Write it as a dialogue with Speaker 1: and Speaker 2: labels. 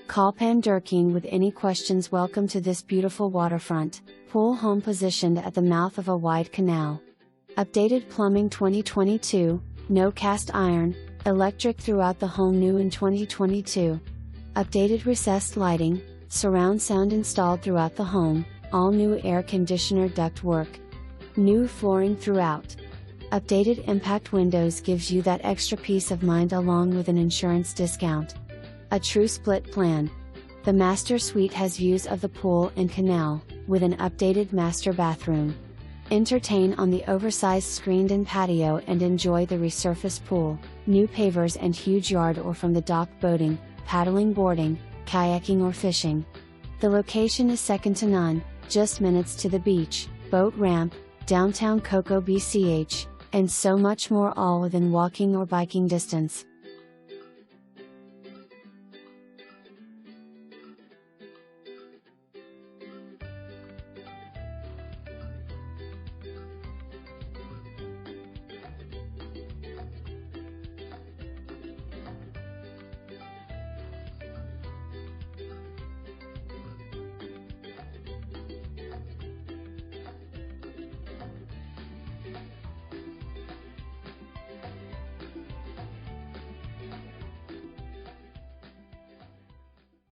Speaker 1: Call Pam Durkin with any questions. Welcome to this beautiful waterfront pool home positioned at the mouth of a wide canal. Updated plumbing 2022, no cast iron, electric throughout the home new in 2022. Updated recessed lighting, surround sound installed throughout the home, all new air conditioner duct work. New flooring throughout. Updated impact windows gives you that extra peace of mind along with an insurance discount. A true split plan. The master suite has views of the pool and canal, with an updated master bathroom. Entertain on the oversized screened-in patio and enjoy the resurfaced pool, new pavers and huge yard, or from the dock boating, paddling, boarding, kayaking or fishing. The location is second to none, just minutes to the beach, boat ramp, downtown Cocoa BCH, and so much more, all within walking or biking distance.